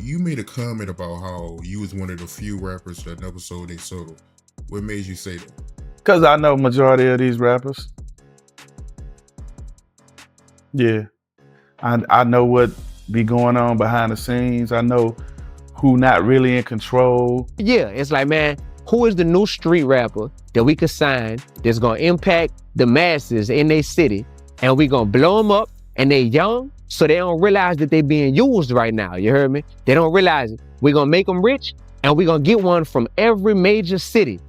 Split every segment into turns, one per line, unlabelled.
You made a comment about how you was one of the few rappers that never sold their soul. What made you say that?
Because I know majority of these rappers. Yeah. I know what be going on behind the scenes. I know who not really in control.
Yeah, it's like, man, who is the new street rapper that we could sign that's gonna impact the masses in their city, and we gonna blow them up, and they young, so they don't realize that they being used right now, you heard me? They don't realize it. We gonna make them rich, and we gonna get one from every major city,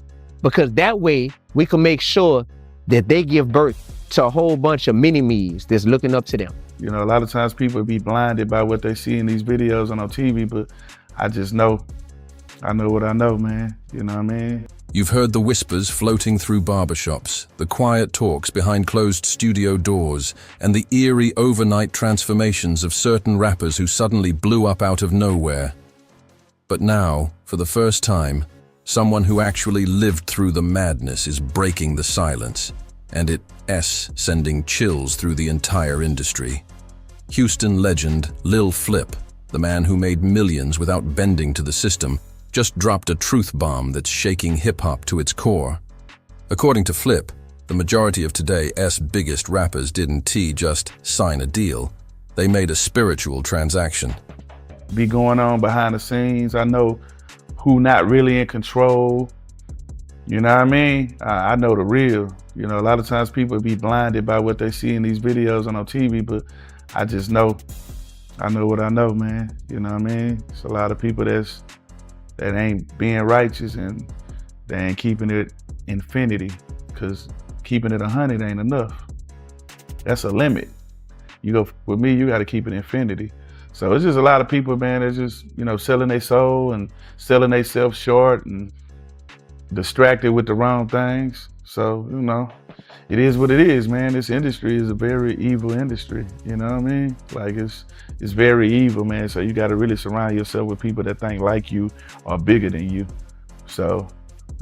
because that way we can make sure that they give birth to a whole bunch of mini-me's that's looking up to them.
You know, a lot of times people be blinded by what they see in these videos and on TV, but I just know, I know what I know, man. You know what I mean?
You've heard the whispers floating through barbershops, the quiet talks behind closed studio doors, and the eerie overnight transformations of certain rappers who suddenly blew up out of nowhere. But now, for the first time, someone who actually lived through the madness is breaking the silence, and it's sending chills through the entire industry. Houston legend Lil Flip, the man who made millions without bending to the system, just dropped a truth bomb that's shaking hip-hop to its core. According to Flip, the majority of today's biggest rappers didn't just sign a deal. They made a spiritual transaction.
Be going on behind the scenes. I know who not really in control. You know what I mean? I know the real. You know, a lot of times people be blinded by what they see in these videos and on TV, but I just know, I know what I know, man. You know what I mean? It's a lot of people that ain't being righteous, and they ain't keeping it infinity, because keeping it 100 ain't enough. That's a limit. You go, with me, you gotta keep it infinity. So it's just a lot of people, man, that's just, you know, selling their soul and selling themselves short and distracted with the wrong things. So, you know, it is what it is, man. This industry is a very evil industry, you know what I mean? Like, it's very evil, man. So you gotta really surround yourself with people that think like you or bigger than you. So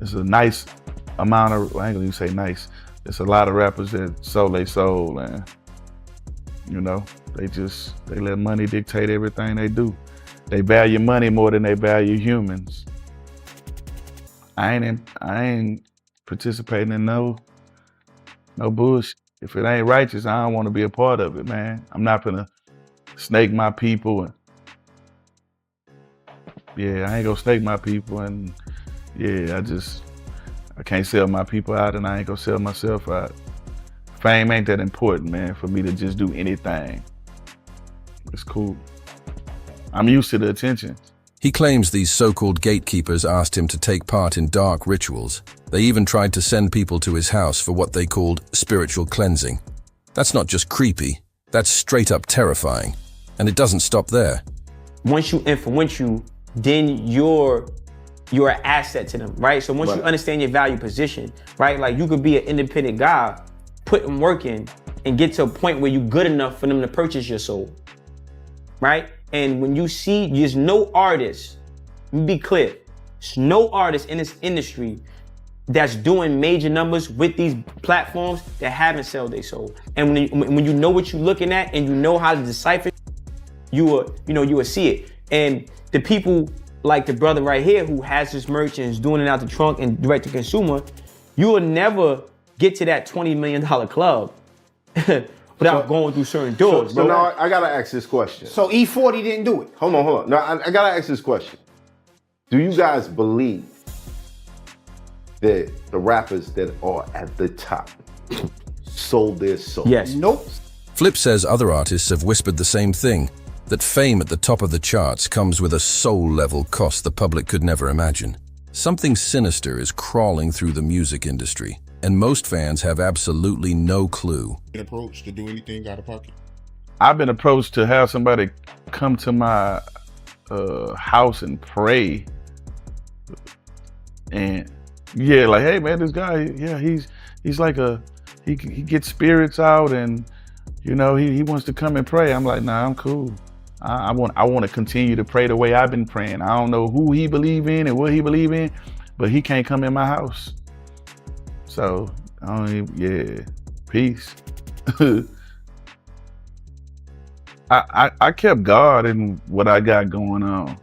it's a nice amount of, I ain't gonna even say nice, it's a lot of rappers that sold their soul, and, you know, they let money dictate everything they do. They value money more than they value humans. I ain't participating in no bullshit. If it ain't righteous, I don't want to be a part of it, man. I'm not gonna snake my people, and yeah, I ain't gonna snake my people, and yeah, I can't sell my people out, and I ain't gonna sell myself out. Fame ain't that important, man, for me to just do anything. It's cool. I'm used to the attention.
He claims these so-called gatekeepers asked him to take part in dark rituals. They even tried to send people to his house for what they called spiritual cleansing. That's not just creepy, that's straight up terrifying. And it doesn't stop there.
Once you influence you, then you're an asset to them, right? So once you understand your value position, right? Like, you could be an independent guy, putting work in, and get to a point where you're good enough for them to purchase your soul, right? And when you see, there's no artist, let me be clear, there's no artist in this industry that's doing major numbers with these platforms that haven't sold their soul. And when you know what you're looking at and you know how to decipher, you will see it. And the people like the brother right here who has this merch and is doing it out the trunk and direct to consumer, you will never get to that $20 million club without going through certain doors.
So now I gotta ask this question.
So E40 didn't do it.
Hold on. Now I gotta ask this question. Do you guys believe that the rappers that are at the top sold their soul?
Yes.
Nope.
Flip says other artists have whispered the same thing, that fame at the top of the charts comes with a soul-level cost the public could never imagine. Something sinister is crawling through the music industry, and most fans have absolutely no clue.
Been approached to do anything out of pocket?
I've been approached to have somebody come to my house and pray. And yeah, like, hey man, this guy, yeah, he's like he gets spirits out, and you know, he wants to come and pray. I'm like, nah, I'm cool. I want to continue to pray the way I've been praying. I don't know who he believe in and what he believe in, but he can't come in my house. So, peace. I kept God in what I got going on.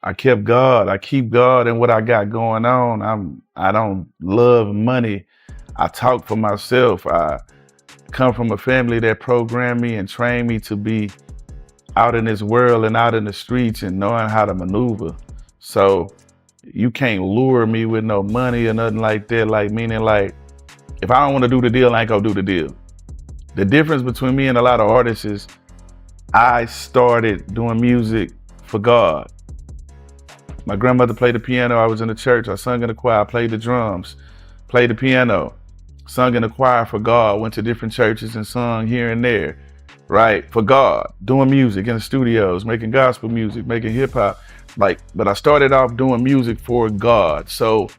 I kept God. I keep God in what I got going on. I don't love money. I talk for myself. I come from a family that programmed me and trained me to be out in this world and out in the streets and knowing how to maneuver. So you can't lure me with no money or nothing like that. Like, meaning like, if I don't want to do the deal, I ain't gonna do the deal. The difference between me and a lot of artists is I started doing music for God. My grandmother played the piano. I was in the church. I sung in the choir, played the drums, played the piano, sung in the choir for God, went to different churches and sung here and there, right? For God, doing music in the studios, making gospel music, making hip hop. But I started off doing music for God. So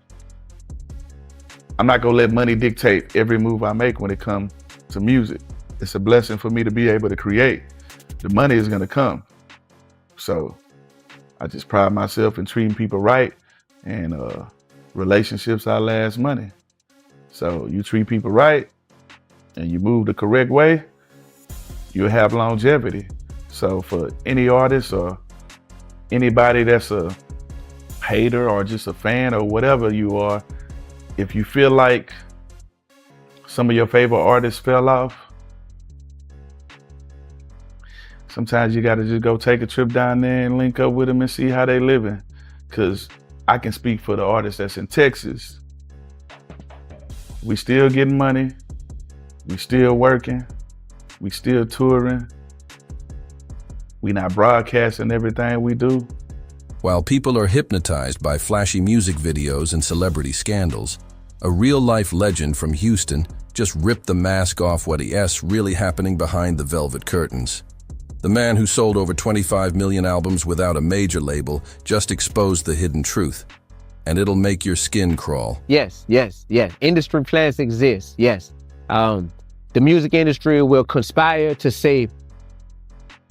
I'm not gonna let money dictate every move I make when it comes to music. It's a blessing for me to be able to create. The money is gonna come. So I just pride myself in treating people right, and relationships outlast money. So you treat people right and you move the correct way, you'll have longevity. So for any artist or anybody that's a hater or just a fan or whatever you are, if you feel like some of your favorite artists fell off, sometimes you gotta just go take a trip down there and link up with them and see how they living. Cause I can speak for the artists that's in Texas. We still getting money, we still working, we still touring. We not broadcasting everything we do.
While people are hypnotized by flashy music videos and celebrity scandals, a real-life legend from Houston just ripped the mask off what is really happening behind the velvet curtains. The man who sold over 25 million albums without a major label just exposed the hidden truth. And it'll make your skin crawl.
Yes. Industry plans exist, yes. The music industry will conspire to say,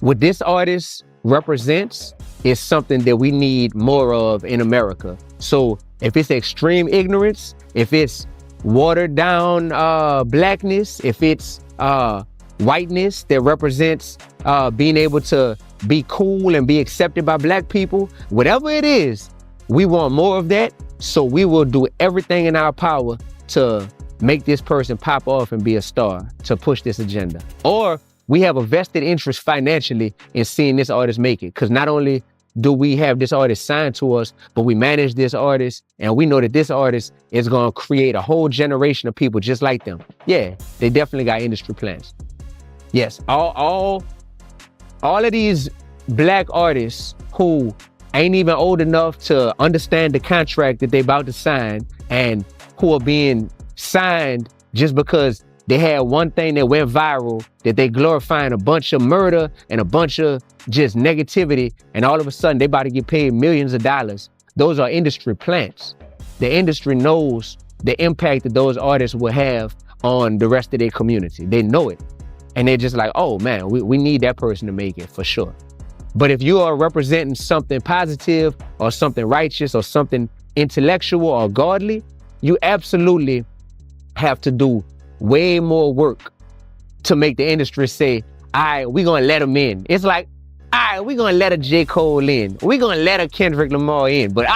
what this artist represents is something that we need more of in America. So if it's extreme ignorance, if it's watered down blackness, if it's whiteness that represents being able to be cool and be accepted by black people, whatever it is, we want more of that. So we will do everything in our power to make this person pop off and be a star, to push this agenda. Or we have a vested interest financially in seeing this artist make it. Because not only do we have this artist signed to us, but we manage this artist, and we know that this artist is gonna create a whole generation of people just like them. Yeah, they definitely got industry plans. Yes, all of these black artists who ain't even old enough to understand the contract that they about to sign, and who are being signed just because they had one thing that went viral, that they glorifying a bunch of murder and a bunch of just negativity, and all of a sudden they about to get paid millions of dollars. Those are industry plants. The industry knows the impact that those artists will have on the rest of their community. They know it. And they're just like, oh man, we need that person to make it for sure. But if you are representing something positive or something righteous or something intellectual or godly, you absolutely have to do way more work to make the industry say, all right, we're gonna let them in. It's like, all right, we're gonna let a J. Cole in. We're gonna let a Kendrick Lamar in, but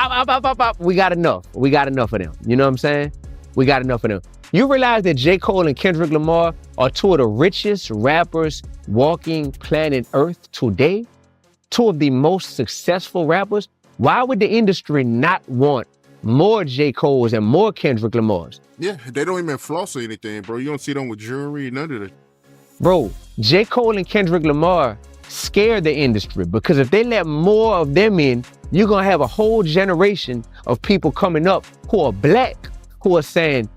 we got enough. We got enough of them. You know what I'm saying? We got enough of them. You realize that J. Cole and Kendrick Lamar are two of the richest rappers walking planet Earth today? Two of the most successful rappers? Why would the industry not want more J. Cole's and more Kendrick Lamar's?
Yeah, they don't even floss or anything, bro. You don't see them with jewelry, none of that.
Bro, J. Cole and Kendrick Lamar scare the industry, because if they let more of them in, you're gonna have a whole generation of people coming up who are black, who are saying,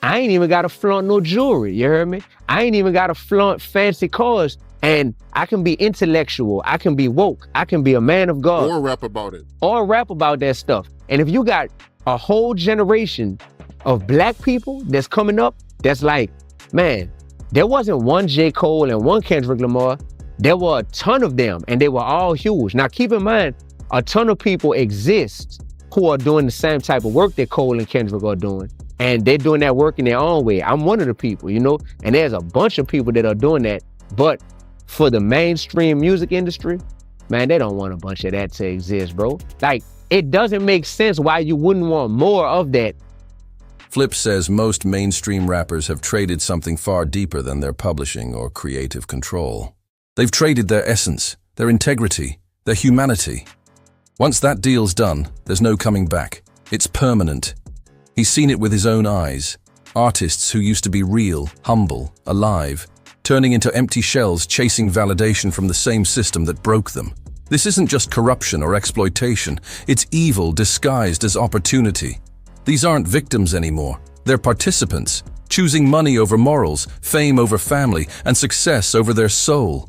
I ain't even gotta flaunt no jewelry, you heard me? I ain't even gotta flaunt fancy cars, and I can be intellectual, I can be woke, I can be a man of God.
Or rap about it.
Or rap about that stuff. And if you got a whole generation of black people that's coming up, that's like, man, there wasn't one J. Cole and one Kendrick Lamar. There were a ton of them, and they were all huge. Now, keep in mind, a ton of people exist who are doing the same type of work that Cole and Kendrick are doing, and they're doing that work in their own way. I'm one of the people, you know, and there's a bunch of people that are doing that. But for the mainstream music industry, man, they don't want a bunch of that to exist, bro. Like, it doesn't make sense why you wouldn't want more of that.
Flip says most mainstream rappers have traded something far deeper than their publishing or creative control. They've traded their essence, their integrity, their humanity. Once that deal's done, there's no coming back. It's permanent. He's seen it with his own eyes. Artists who used to be real, humble, alive, turning into empty shells chasing validation from the same system that broke them. This isn't just corruption or exploitation. It's evil disguised as opportunity. These aren't victims anymore. They're participants, choosing money over morals, fame over family, and success over their soul.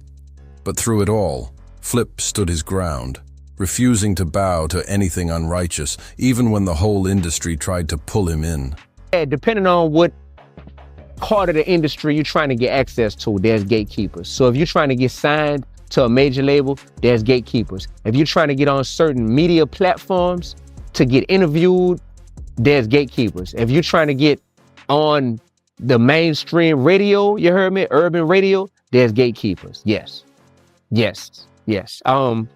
But through it all, Flip stood his ground, refusing to bow to anything unrighteous, even when the whole industry tried to pull him in.
Yeah, depending on what part of the industry you're trying to get access to, there's gatekeepers. So if you're trying to get signed to a major label, there's gatekeepers. If you're trying to get on certain media platforms to get interviewed, there's gatekeepers. If you're trying to get on the mainstream radio, you heard me, urban radio, there's gatekeepers. Yes. On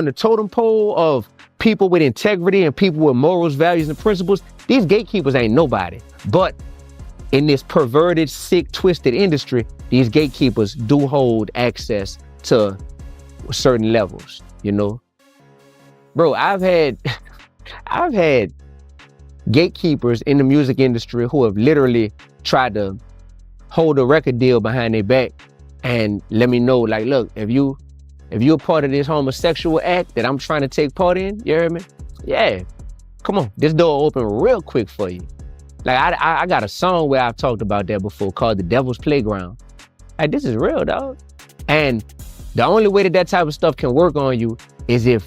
the totem pole of people with integrity and people with morals, values, and principles, these gatekeepers ain't nobody. But in this perverted, sick, twisted industry, these gatekeepers do hold access to certain levels, you know? Bro, I've had gatekeepers in the music industry who have literally tried to hold a record deal behind their back and let me know, like, look, if you're a part of this homosexual act that I'm trying to take part in, you heard me? Yeah, come on, this door open real quick for you. Like, I got a song where I've talked about that before called The Devil's Playground. Like, this is real, dog. And the only way that type of stuff can work on you is if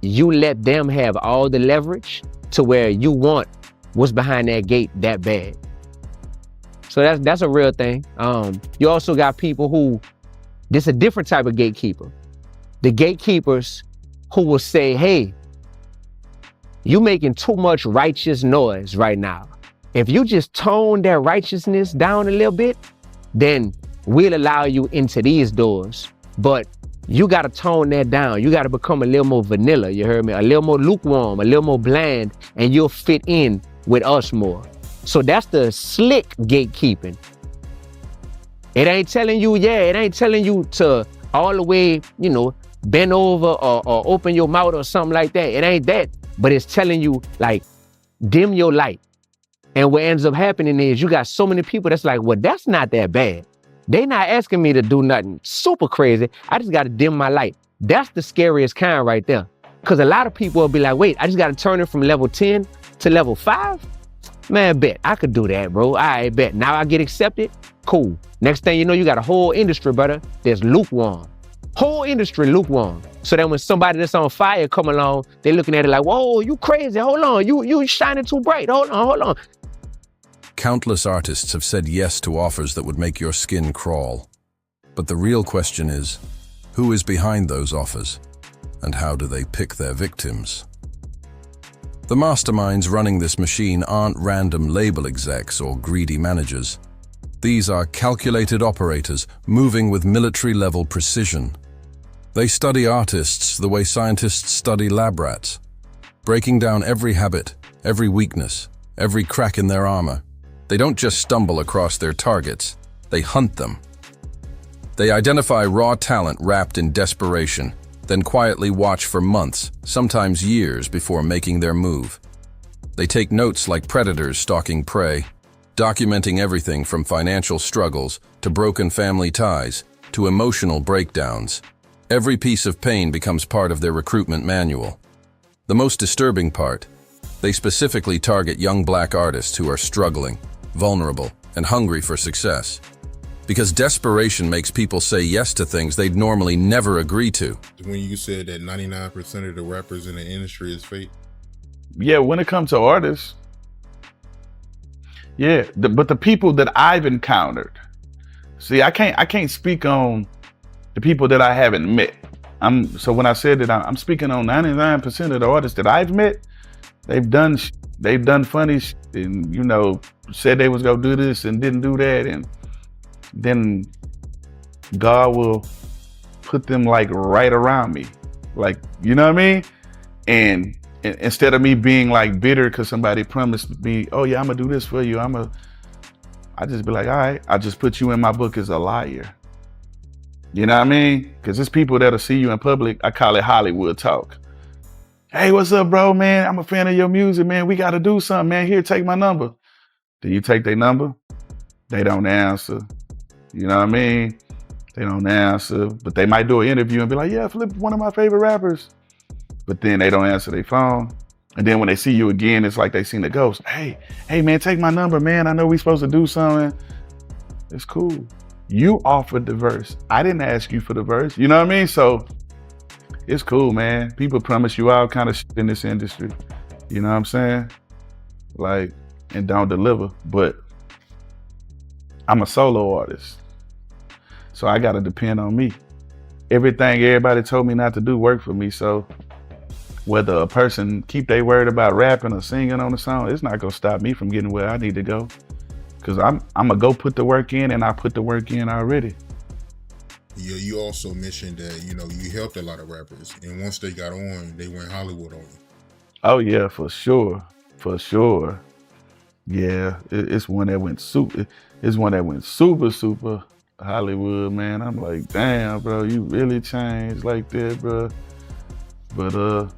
you let them have all the leverage to where you want what's behind that gate that bad. So that's a real thing. You also got people who, this is a different type of gatekeeper. The gatekeepers who will say, hey, you making too much righteous noise right now. If you just tone that righteousness down a little bit, then we'll allow you into these doors. But you gotta tone that down. You gotta become a little more vanilla, you heard me? A little more lukewarm, a little more bland, and you'll fit in with us more. So that's the slick gatekeeping. It ain't telling you to all the way, you know, bend over or open your mouth or something like that. It ain't that, but it's telling you, like, dim your light. And what ends up happening is you got so many people that's like, well, that's not that bad. They not asking me to do nothing super crazy. I just got to dim my light. That's the scariest kind right there. Because a lot of people will be like, wait, I just got to turn it from level 10 to level 5? Man, bet. I could do that, bro. I bet. Now I get accepted? Cool. Next thing you know, you got a whole industry, brother, that's lukewarm. Whole industry lukewarm. So then when somebody that's on fire come along, they looking at it like, whoa, you crazy. Hold on. You shining too bright. Hold on.
Countless artists have said yes to offers that would make your skin crawl. But the real question is, who is behind those offers? And how do they pick their victims? The masterminds running this machine aren't random label execs or greedy managers. These are calculated operators moving with military-level precision. They study artists the way scientists study lab rats, breaking down every habit, every weakness, every crack in their armor. They don't just stumble across their targets, they hunt them. They identify raw talent wrapped in desperation, then quietly watch for months, sometimes years, before making their move. They take notes like predators stalking prey, documenting everything from financial struggles to broken family ties to emotional breakdowns. Every piece of pain becomes part of their recruitment manual. The most disturbing part, they specifically target young black artists who are struggling, vulnerable, and hungry for success. Because desperation makes people say yes to things they'd normally never agree to.
When you said that 99% of the rappers in the industry is fake?
Yeah, when it comes to artists, yeah, but the people that I've encountered, see, I can't speak on the people that I haven't met. So when I said that I'm speaking on 99% of the artists that I've met, they've done funny and, you know, said they was gonna do this and didn't do that, and then God will put them like right around me. Like, you know what I mean? And instead of me being like bitter because somebody promised me, oh yeah, I'm gonna do this for you, I just be like, all right, I just put you in my book as a liar. You know what I mean? Because there's people that'll see you in public, I call it Hollywood talk. Hey, what's up, bro, man? I'm a fan of your music, man. We gotta do something, man. Here, take my number. Do you take their number? They don't answer. You know what I mean? They don't answer, but they might do an interview and be like, yeah, Flip, one of my favorite rappers. But then they don't answer their phone. And then when they see you again, it's like they seen the ghost. Hey man, take my number, man. I know we supposed to do something. It's cool. You offered the verse. I didn't ask you for the verse. You know what I mean? So it's cool, man. People promise you all kind of shit in this industry. You know what I'm saying? Like, and don't deliver. But I'm a solo artist. So I gotta depend on me. Everything everybody told me not to do worked for me. So whether a person keep their word about rapping or singing on the song, it's not gonna stop me from getting where I need to go. Cause I'm gonna go put the work in, and I put the work in already.
Yeah, you also mentioned that, you helped a lot of rappers, and once they got on, they went Hollywood on you.
Oh yeah, for sure. Yeah, it's one that went super. It's one that went super Hollywood, man. I'm like, damn, bro, you really changed like that, bro. But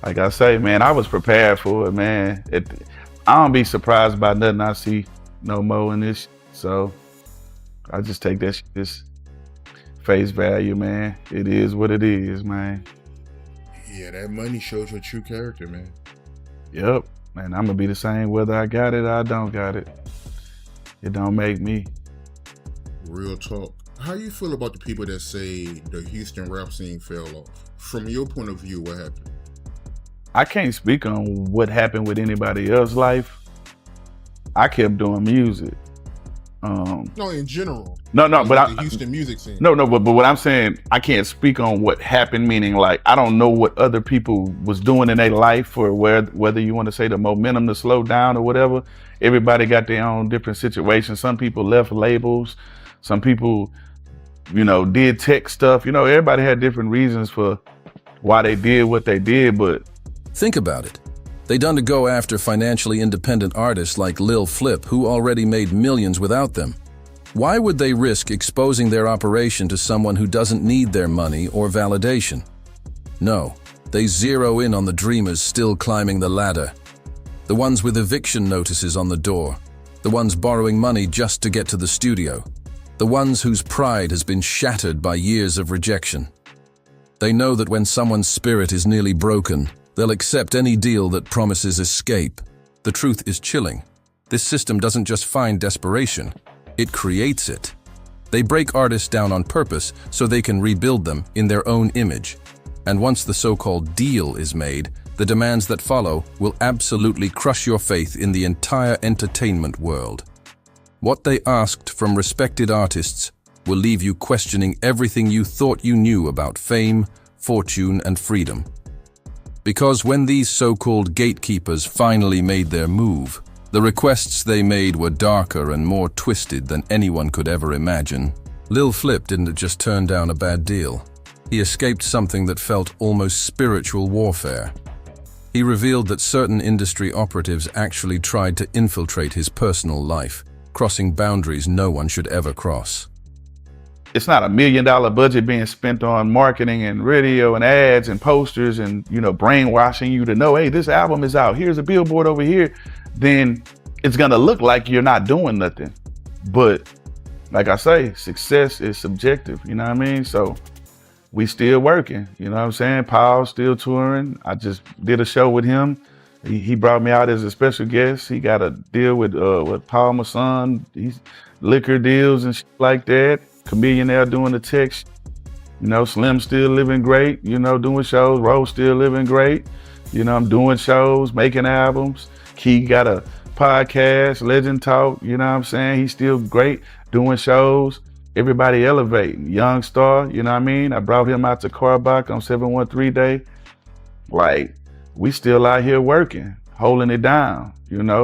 like I say, man, I was prepared for it, man. I don't be surprised by nothing I see no more in this. So I just take that shit as face value, man. It is what it is, man.
Yeah, that money shows your true character, man.
Yep, man, I'm gonna be the same whether I got it or I don't got it. It don't make me.
Real talk. How you feel about the people that say the Houston rap scene fell off? From your point of view, what happened?
I can't speak on what happened with anybody else's life. I kept doing music.
No, in general.
No, but
the Houston music scene.
No, but what I'm saying, I can't speak on what happened, meaning like, I don't know what other people was doing in their life, or whether you want to say the momentum to slow down or whatever. Everybody got their own different situations. Some people left labels. Some people, did tech stuff. Everybody had different reasons for why they did what they did, but
Think about it. They done to go after financially independent artists like Lil Flip, who already made millions without them. Why would they risk exposing their operation to someone who doesn't need their money or validation? No, they zero in on the dreamers still climbing the ladder. The ones with eviction notices on the door. The ones borrowing money just to get to the studio. The ones whose pride has been shattered by years of rejection. They know that when someone's spirit is nearly broken, they'll accept any deal that promises escape. The truth is chilling. This system doesn't just find desperation, it creates it. They break artists down on purpose so they can rebuild them in their own image. And once the so-called deal is made, the demands that follow will absolutely crush your faith in the entire entertainment world. What they asked from respected artists will leave you questioning everything you thought you knew about fame, fortune, and freedom. Because when these so-called gatekeepers finally made their move, the requests they made were darker and more twisted than anyone could ever imagine. Lil Flip didn't just turn down a bad deal. He escaped something that felt almost spiritual warfare. He revealed that certain industry operatives actually tried to infiltrate his personal life, crossing boundaries no one should ever cross.
It's not $1 million budget being spent on marketing and radio and ads and posters and, brainwashing you to know, hey, this album is out. Here's a billboard over here. Then it's going to look like you're not doing nothing. But like I say, success is subjective. You know what I mean? So we still working. You know what I'm saying? Paul's still touring. I just did a show with him. He brought me out as a special guest. He got a deal with Paul, my son. He's liquor deals and shit like that. Chameleonaire doing the tech. Slim still living great. Doing shows. Rose still living great. I'm doing shows, making albums. Key got a podcast, Legend Talk. You know what I'm saying? He's still great doing shows. Everybody elevating. Young Star, you know what I mean? I brought him out to Carbach on 713 Day. Like, we still out here working, holding it down,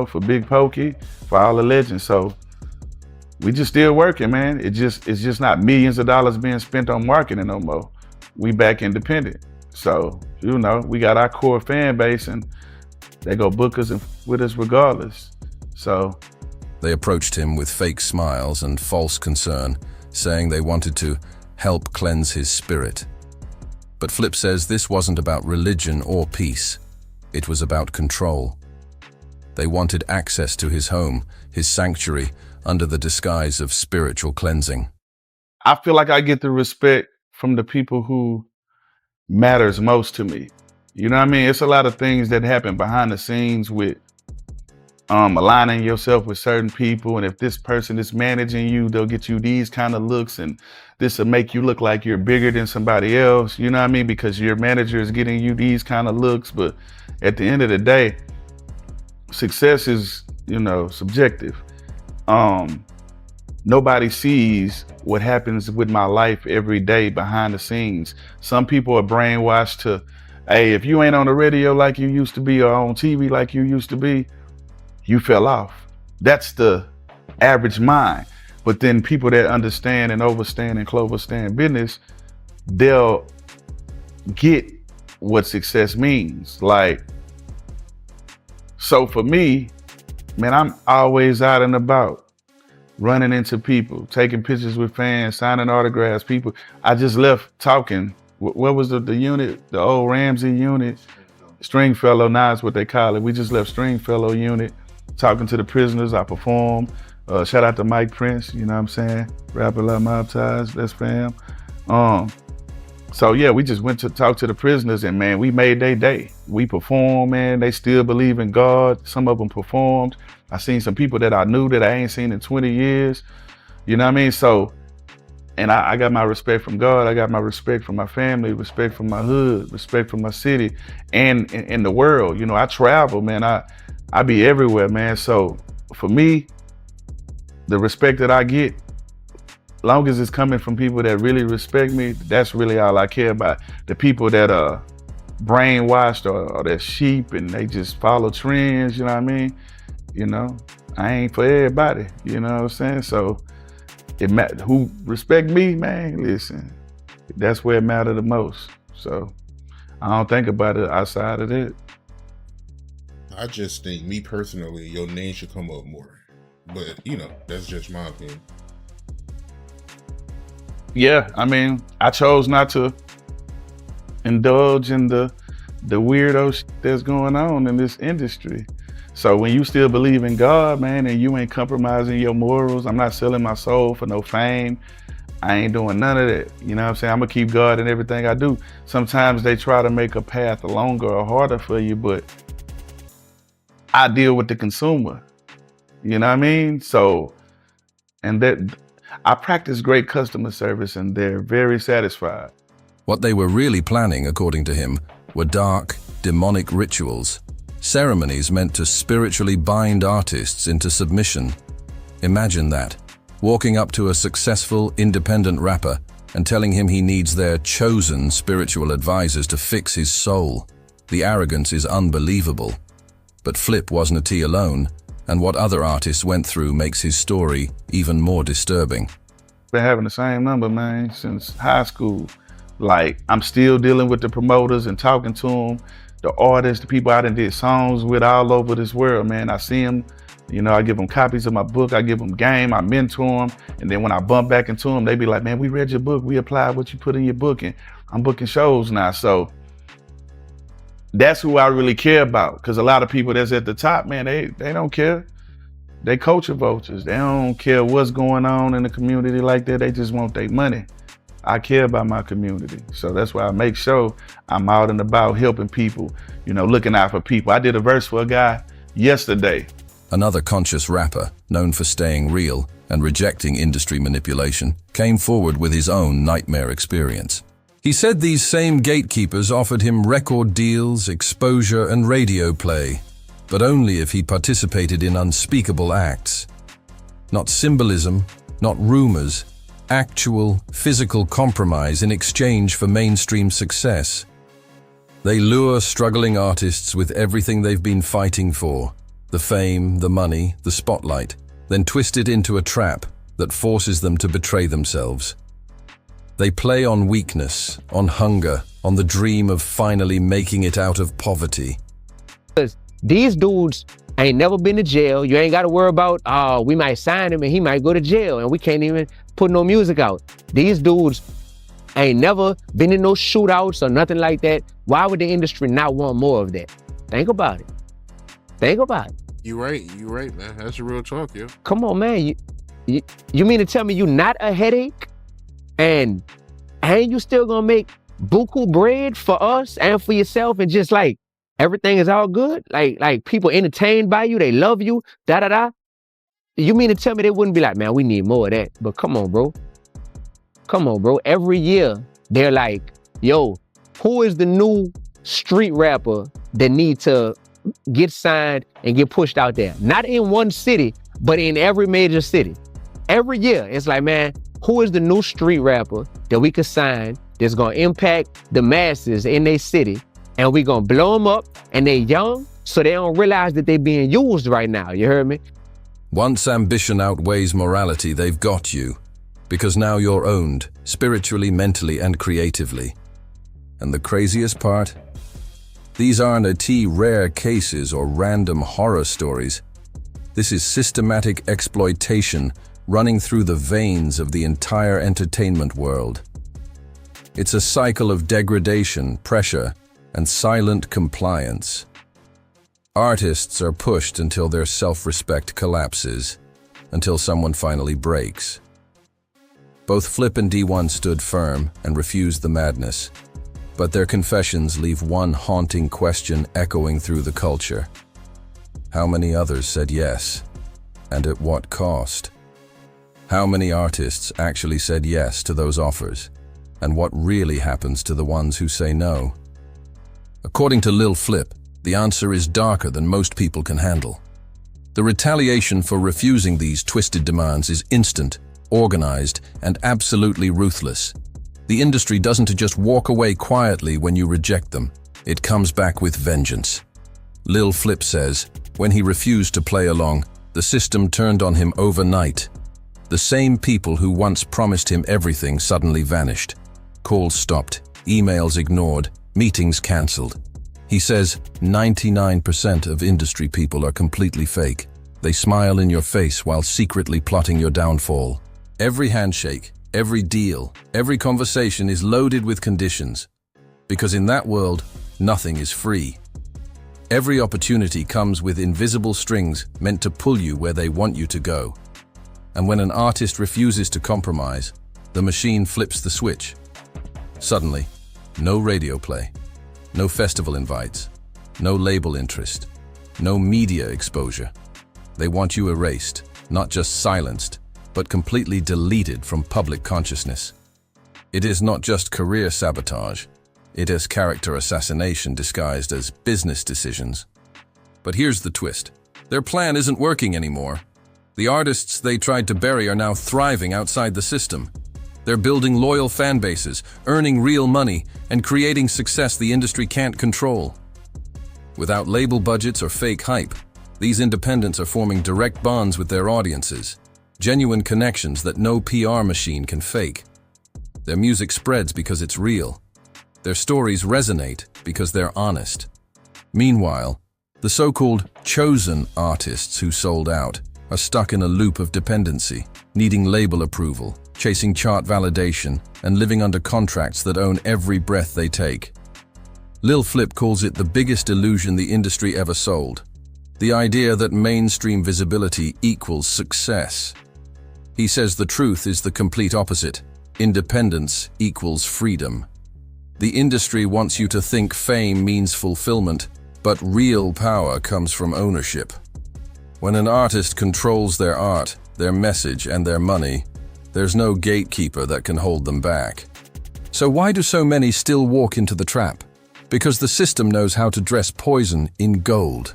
for Big Pokey, for all the legends. So we just still working, man. It's just not millions of dollars being spent on marketing no more. We back independent. So, you know, we got our core fan base and they go book us and with us regardless. So
They approached him with fake smiles and false concern, saying they wanted to help cleanse his spirit. But Flip says this wasn't about religion or peace. It was about control. They wanted access to his home, his sanctuary, under the disguise of spiritual cleansing.
I feel like I get the respect from the people who matters most to me. You know what I mean? It's a lot of things that happen behind the scenes with aligning yourself with certain people, and if this person is managing you, they'll get you these kind of looks, and this will make you look like you're bigger than somebody else, you know what I mean, because your manager is getting you these kind of looks. But at the end of the day, success is, you know, subjective. Nobody sees what happens with my life every day behind the scenes. Some people are brainwashed to, hey, if you ain't on the radio like you used to be or on TV like you used to be, you fell off. That's the average mind. But then people that understand and overstand and cloverstand business, they'll get what success means. Like, so for me, man, I'm always out and about, running into people, taking pictures with fans, signing autographs, people. I just left talking. What was the unit? The old Ramsey unit? Stringfellow, now is what they call it. We just left Stringfellow unit, talking to the prisoners. I performed. Shout out to Mike Prince, you know what I'm saying? Rapper Love Mob Ties, that's fam. So yeah, we just went to talk to the prisoners, and man, we made their day. We performed, man. They still believe in God. Some of them performed. I seen some people that I knew that I ain't seen in 20 years. You know what I mean? So, and I got my respect from God. I got my respect from my family, respect from my hood, respect from my city, and in the world. You know, I travel, man. I be everywhere, man. So for me, the respect that I get, long as it's coming from people that really respect me, that's really all I care about. The people that are brainwashed or they're sheep and they just follow trends, you know what I mean? You know, I ain't for everybody, you know what I'm saying? So who respect me, man, listen, that's where it matters the most. So I don't think about it outside of that.
I just think, me personally, your name should come up more. But, you know, that's just my opinion.
Yeah, I mean, I chose not to indulge in the weirdo shit that's going on in this industry. So when you still believe in God, man, and you ain't compromising your morals, I'm not selling my soul for no fame. I ain't doing none of that. You know what I'm saying? I'm gonna keep God in everything I do. Sometimes they try to make a path longer or harder for you, but I deal with the consumer. You know what I mean? So, and that I practice great customer service and they're very satisfied.
What they were really planning, according to him, were dark, demonic rituals, ceremonies meant to spiritually bind artists into submission. Imagine that, walking up to a successful, independent rapper and telling him he needs their chosen spiritual advisors to fix his soul. The arrogance is unbelievable. But Flip wasn't a T alone, and what other artists went through makes his story even more disturbing.
Been having the same number, man, since high school. Like, I'm still dealing with the promoters and talking to them, the artists, the people I done did songs with all over this world, man. I see them, you know, I give them copies of my book, I give them game, I mentor them, and then when I bump back into them, they be like, man, we read your book, we applied what you put in your book, and I'm booking shows now. So that's who I really care about, because a lot of people that's at the top, man, they don't care. They culture vultures. They don't care what's going on in the community like that. They just want their money. I care about my community. So that's why I make sure I'm out and about helping people, you know, looking out for people. I did a verse for a guy yesterday.
Another conscious rapper, known for staying real and rejecting industry manipulation, came forward with his own nightmare experience. He said these same gatekeepers offered him record deals, exposure, and radio play, but only if he participated in unspeakable acts. Not symbolism, not rumors, actual, physical compromise in exchange for mainstream success. They lure struggling artists with everything they've been fighting for, the fame, the money, the spotlight, then twist it into a trap, that forces them to betray themselves. They play on weakness, on hunger, on the dream of finally making it out of poverty.
These dudes ain't never been to jail. You ain't got to worry about, oh, we might sign him and he might go to jail and we can't even put no music out. These dudes ain't never been in no shootouts or nothing like that. Why would the industry not want more of that? Think about it. Think about it.
You right, man. That's real talk, yo.
Come on, man. You mean to tell me you not a headache? And you still gonna make buku bread for us and for yourself and just like everything is all good? Like people entertained by you, they love you, da-da-da. You mean to tell me they wouldn't be like, man, we need more of that? But come on, bro. Come on, bro. Every year, they're like, yo, who is the new street rapper that need to get signed and get pushed out there? Not in one city, but in every major city. Every year, it's like, man, who is the new street rapper that we could sign that's gonna impact the masses in their city, and we gonna blow them up, and they young, so they don't realize that they being used right now, you heard me?
Once ambition outweighs morality, they've got you. Because now you're owned, spiritually, mentally, and creatively. And the craziest part? These aren't rare cases or random horror stories. This is systematic exploitation running through the veins of the entire entertainment world. It's a cycle of degradation, pressure, and silent compliance. Artists are pushed until their self-respect collapses, until someone finally breaks. Both Flip and D1 stood firm and refused the madness, but their confessions leave one haunting question echoing through the culture. How many others said yes, and at what cost? How many artists actually said yes to those offers, and what really happens to the ones who say no? According to Lil Flip, the answer is darker than most people can handle. The retaliation for refusing these twisted demands is instant, organized, and absolutely ruthless. The industry doesn't just walk away quietly when you reject them. It comes back with vengeance. Lil Flip says, when he refused to play along, the system turned on him overnight. The same people who once promised him everything suddenly vanished. Calls stopped, emails ignored, meetings cancelled. He says 99% of industry people are completely fake. They smile in your face while secretly plotting your downfall. Every handshake, every deal, every conversation is loaded with conditions. Because in that world, nothing is free. Every opportunity comes with invisible strings meant to pull you where they want you to go. And when an artist refuses to compromise, the machine flips the switch. Suddenly, no radio play, no festival invites, no label interest, no media exposure. They want you erased, not just silenced, but completely deleted from public consciousness. It is not just career sabotage, it is character assassination disguised as business decisions. But here's the twist. Their plan isn't working anymore. The artists they tried to bury are now thriving outside the system. They're building loyal fan bases, earning real money, and creating success the industry can't control. Without label budgets or fake hype, these independents are forming direct bonds with their audiences, genuine connections that no PR machine can fake. Their music spreads because it's real. Their stories resonate because they're honest. Meanwhile, the so-called chosen artists who sold out are stuck in a loop of dependency, needing label approval, chasing chart validation, and living under contracts that own every breath they take. Lil Flip calls it the biggest illusion the industry ever sold. The idea that mainstream visibility equals success. He says the truth is the complete opposite. Independence equals freedom. The industry wants you to think fame means fulfillment, but real power comes from ownership. When an artist controls their art, their message, and their money, there's no gatekeeper that can hold them back. So why do so many still walk into the trap? Because the system knows how to dress poison in gold.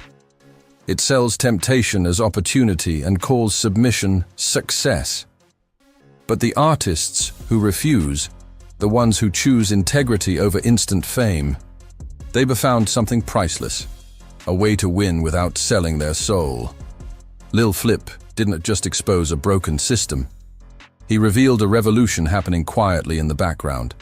It sells temptation as opportunity and calls submission success. But the artists who refuse, the ones who choose integrity over instant fame, they've found something priceless, a way to win without selling their soul. Lil Flip didn't just expose a broken system, He revealed a revolution happening quietly in the background.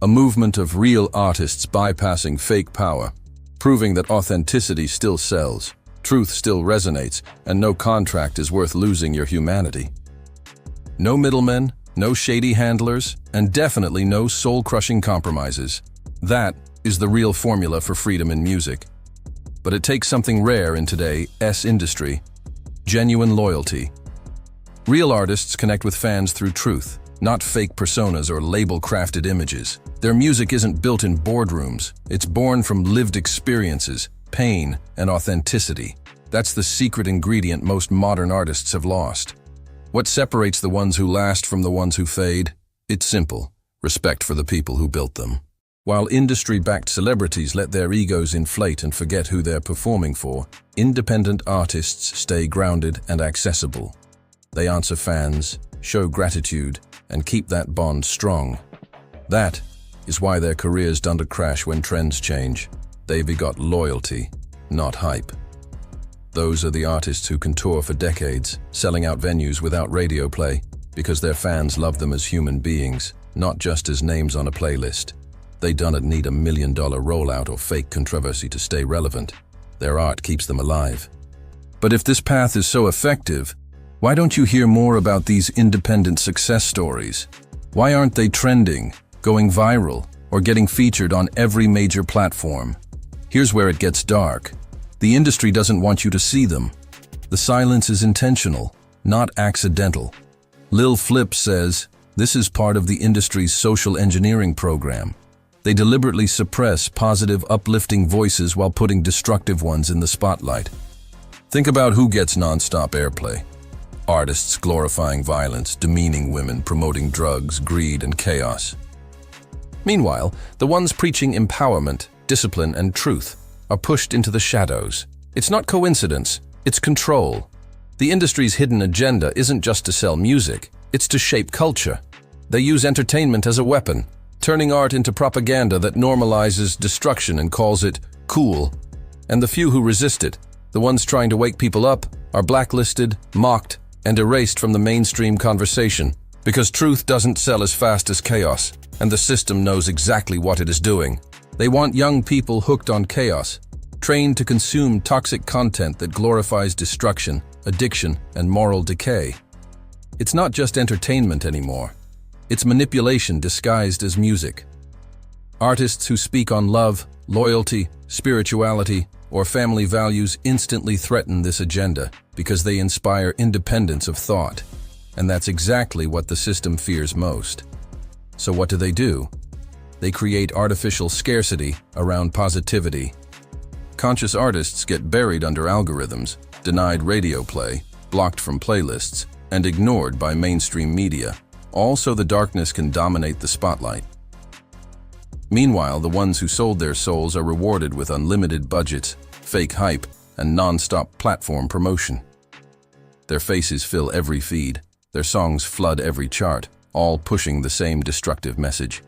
A movement of real artists bypassing fake power, proving that authenticity still sells, truth still resonates, and no contract is worth losing your humanity. No middlemen, no shady handlers, and definitely no soul-crushing compromises. That is the real formula for freedom in music. But it takes something rare in today's industry: genuine loyalty. Real artists connect with fans through truth, not fake personas or label-crafted images. Their music isn't built in boardrooms. It's born from lived experiences, pain, and authenticity. That's the secret ingredient most modern artists have lost. What separates the ones who last from the ones who fade? It's simple: respect for the people who built them. While industry-backed celebrities let their egos inflate and forget who they're performing for, independent artists stay grounded and accessible. They answer fans, show gratitude, and keep that bond strong. That is why their careers don't crash when trends change. They begot loyalty, not hype. Those are the artists who can tour for decades, selling out venues without radio play, because their fans love them as human beings, not just as names on a playlist. They don't need $1 million rollout or fake controversy to stay relevant. Their art keeps them alive. But if this path is so effective, why don't you hear more about these independent success stories? Why aren't they trending, going viral, or getting featured on every major platform? Here's where it gets dark. The industry doesn't want you to see them. The silence is intentional, not accidental. Lil Flip says, this is part of the industry's social engineering program. They deliberately suppress positive, uplifting voices while putting destructive ones in the spotlight. Think about who gets non-stop airplay. Artists glorifying violence, demeaning women, promoting drugs, greed, and chaos. Meanwhile, the ones preaching empowerment, discipline, and truth are pushed into the shadows. It's not coincidence, it's control. The industry's hidden agenda isn't just to sell music, it's to shape culture. They use entertainment as a weapon, turning art into propaganda that normalizes destruction and calls it cool. And the few who resist it, the ones trying to wake people up, are blacklisted, mocked, and erased from the mainstream conversation, because truth doesn't sell as fast as chaos, and the system knows exactly what it is doing. They want young people hooked on chaos, trained to consume toxic content that glorifies destruction, addiction, and moral decay. It's not just entertainment anymore. It's manipulation disguised as music. Artists who speak on love, loyalty, spirituality, or family values instantly threaten this agenda because they inspire independence of thought. And that's exactly what the system fears most. So what do? They create artificial scarcity around positivity. Conscious artists get buried under algorithms, denied radio play, blocked from playlists, and ignored by mainstream media, all so the darkness can dominate the spotlight. Meanwhile, the ones who sold their souls are rewarded with unlimited budgets, fake hype, and non-stop platform promotion. Their faces fill every feed, their songs flood every chart, all pushing the same destructive message.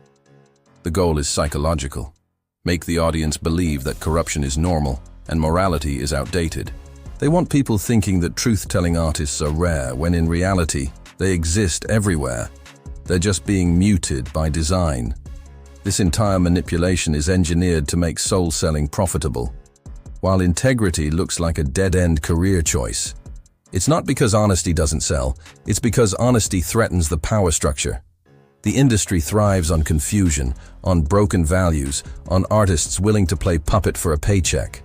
The goal is psychological. Make the audience believe that corruption is normal and morality is outdated. They want people thinking that truth-telling artists are rare, when in reality, they exist everywhere. They're just being muted by design. This entire manipulation is engineered to make soul-selling profitable, while integrity looks like a dead-end career choice. It's not because honesty doesn't sell, it's because honesty threatens the power structure. The industry thrives on confusion, on broken values, on artists willing to play puppet for a paycheck.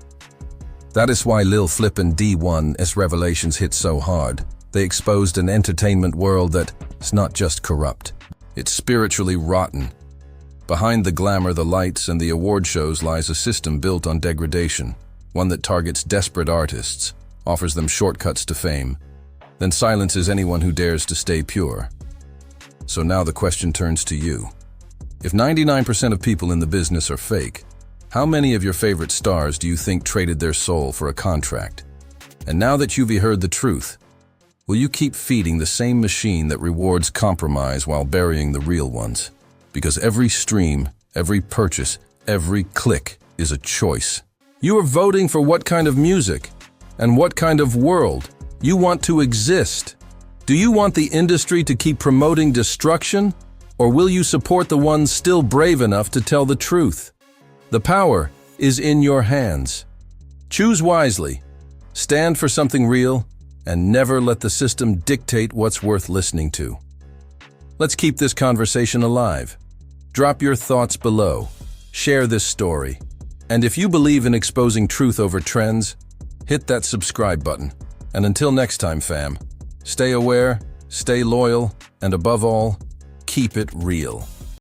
That is why Lil Flip and D1's revelations hit so hard. They exposed an entertainment world that's not just corrupt, it's spiritually rotten. Behind the glamour, the lights, and the award shows lies a system built on degradation, one that targets desperate artists, offers them shortcuts to fame, then silences anyone who dares to stay pure. So now the question turns to you. If 99% of people in the business are fake, how many of your favorite stars do you think traded their soul for a contract? And now that you've heard the truth, will you keep feeding the same machine that rewards compromise while burying the real ones? Because every stream, every purchase, every click is a choice. You are voting for what kind of music and what kind of world you want to exist. Do you want the industry to keep promoting destruction, or will you support the ones still brave enough to tell the truth? The power is in your hands. Choose wisely, stand for something real, and never let the system dictate what's worth listening to. Let's keep this conversation alive. Drop your thoughts below. Share this story. And if you believe in exposing truth over trends, hit that subscribe button. And until next time, fam, stay aware, stay loyal, and above all, keep it real.